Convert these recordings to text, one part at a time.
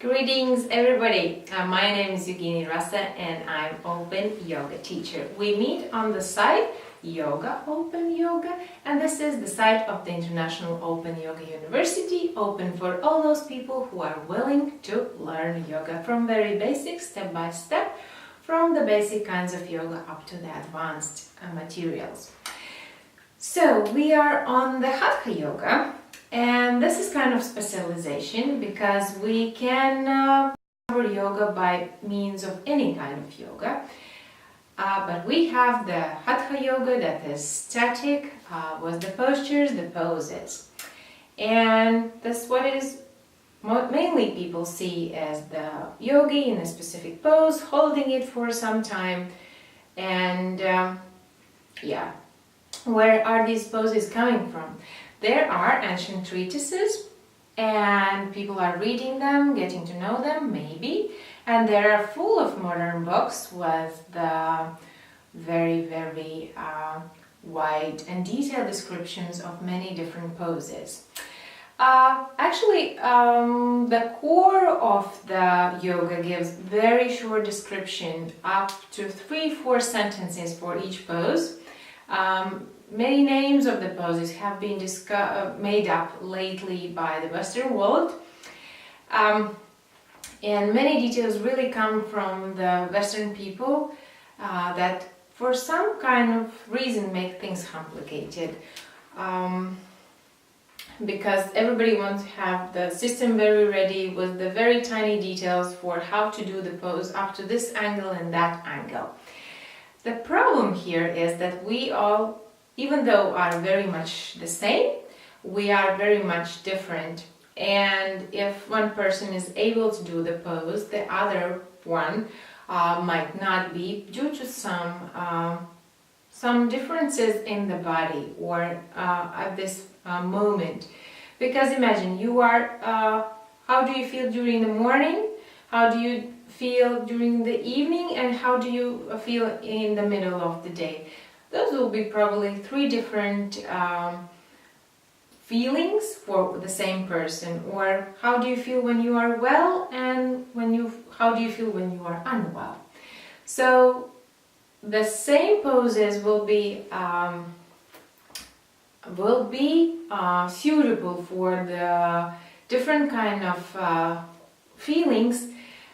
Greetings everybody, my name is Evgeny Rasa and I'm Open Yoga teacher. We meet on the site Yoga Open Yoga, and this is the site of the International Open Yoga University, open for all those people who are willing to learn yoga from very basic, step by step, from the basic kinds of yoga up to the advanced materials. So we are on the Hatha Yoga. And this is kind of specialization because we can cover yoga by means of any kind of yoga. But we have the Hatha Yoga that is static, with the postures, the poses. And that's what is mainly people see as the yogi in a specific pose, holding it for some time. And where are these poses coming from? There are ancient treatises and people are reading them, getting to know them, maybe. And they are full of modern books with the very wide and detailed descriptions of many different poses. The core of the yoga gives very short description, up to 3-4 sentences for each pose. Many names of the poses have been made up lately by the Western world, and many details really come from the Western people that for some kind of reason make things complicated, because everybody wants to have the system very ready with the very tiny details for how to do the pose up to this angle and that angle. The problem here is that we all, even though are very much the same, we are very much different. And if one person is able to do the pose, the other one might not be, due to some differences in the body or at this moment. Because imagine you are, how do you feel during the morning? How do you feel during the evening? And how do you feel in the middle of the day? Those will be probably 3 different feelings for the same person. Or how do you feel when you are well, and how do you feel when you are unwell? So the same poses will be suitable for the different kind of feelings.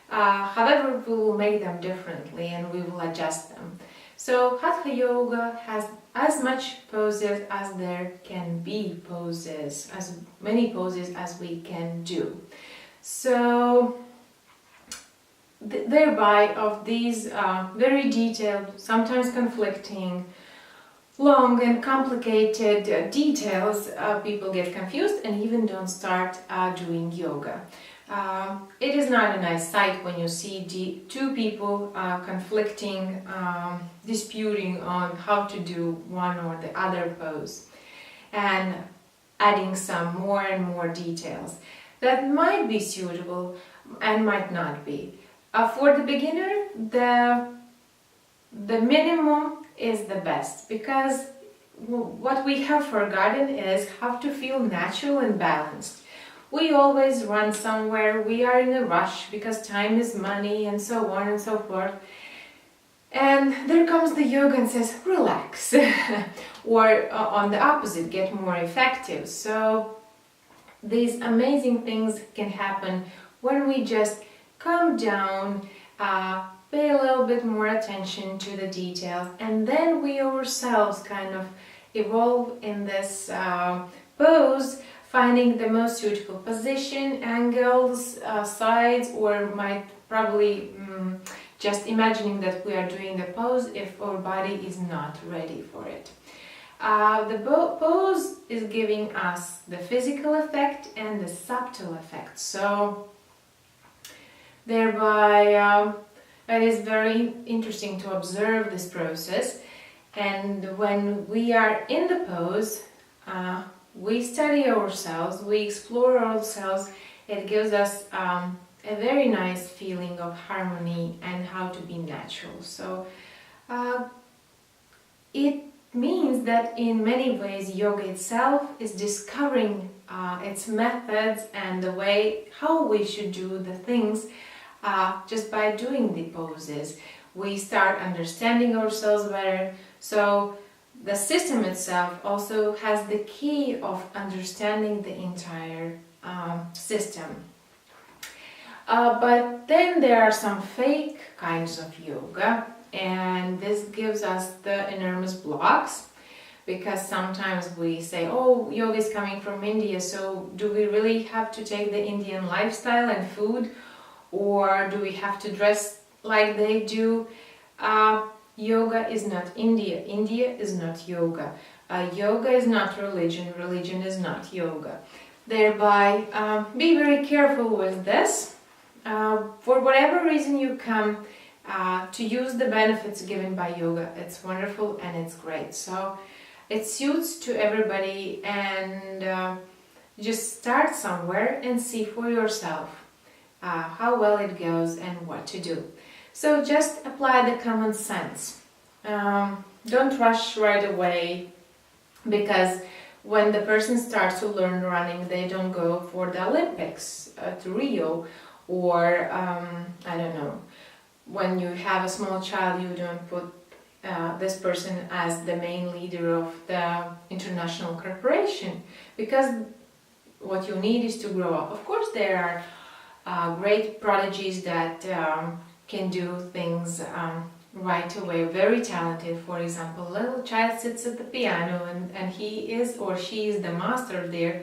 However, we will make them differently and we will adjust them. So Hatha Yoga has as much poses as there can be poses, as many poses as we can do. So thereby of these very detailed, sometimes conflicting, long and complicated details, people get confused and even don't start doing yoga. It is not a nice sight when you see 2 people conflicting, disputing on how to do one or the other pose, and adding some more and more details that might be suitable and might not be. For the beginner, the minimum is the best, because what we have forgotten is how to feel natural and balanced. We always run somewhere, we are in a rush because time is money and so on and so forth. And there comes the yoga and says, relax. Or on the opposite, get more effective. So these amazing things can happen when we just calm down, pay a little bit more attention to the details, and then we ourselves kind of evolve in this pose, finding the most suitable position, angles, sides, or might probably just imagining that we are doing the pose if our body is not ready for it. The pose is giving us the physical effect and the subtle effect. So thereby it is very interesting to observe this process. And when we are in the pose, we study ourselves, we explore ourselves. It gives us a very nice feeling of harmony and how to be natural. So it means that in many ways yoga itself is discovering its methods and the way how we should do the things just by doing the poses. We start understanding ourselves better. So the system itself also has the key of understanding the entire system. But then there are some fake kinds of yoga, and this gives us the enormous blocks, because sometimes we say, oh, yoga is coming from India, so do we really have to take the Indian lifestyle and food, or do we have to dress like they do? Yoga is not India. India is not yoga. Yoga is not religion. Religion is not yoga. Thereby, be very careful with this. For whatever reason you come to use the benefits given by yoga, it's wonderful and it's great. So it suits to everybody, and just start somewhere and see for yourself how well it goes and what to do. So just apply the common sense. Don't rush right away, because when the person starts to learn running, they don't go for the Olympics to Rio, or I don't know, when you have a small child, you don't put this person as the main leader of the international corporation, because what you need is to grow up. Of course, there are great prodigies that can do things right away, very talented. For example, a little child sits at the piano and he is or she is the master there.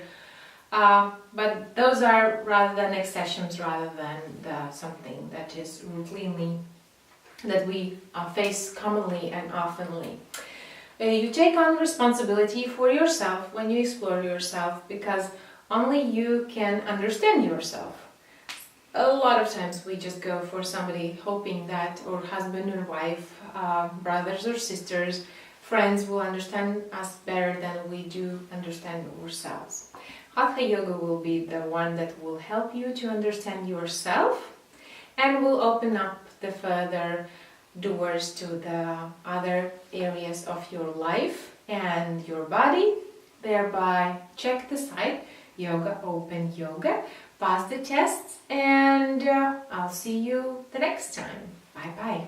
But those are rather than exceptions, rather than something that is routinely, that we face commonly and oftenly. You take on responsibility for yourself when you explore yourself, because only you can understand yourself. A lot of times we just go for somebody hoping that our husband or wife, brothers or sisters, friends will understand us better than we do understand ourselves. Hatha Yoga will be the one that will help you to understand yourself and will open up the further doors to the other areas of your life and your body. Thereby, check the site, Yoga Open Yoga, pass the tests, and I'll see you the next time. Bye bye.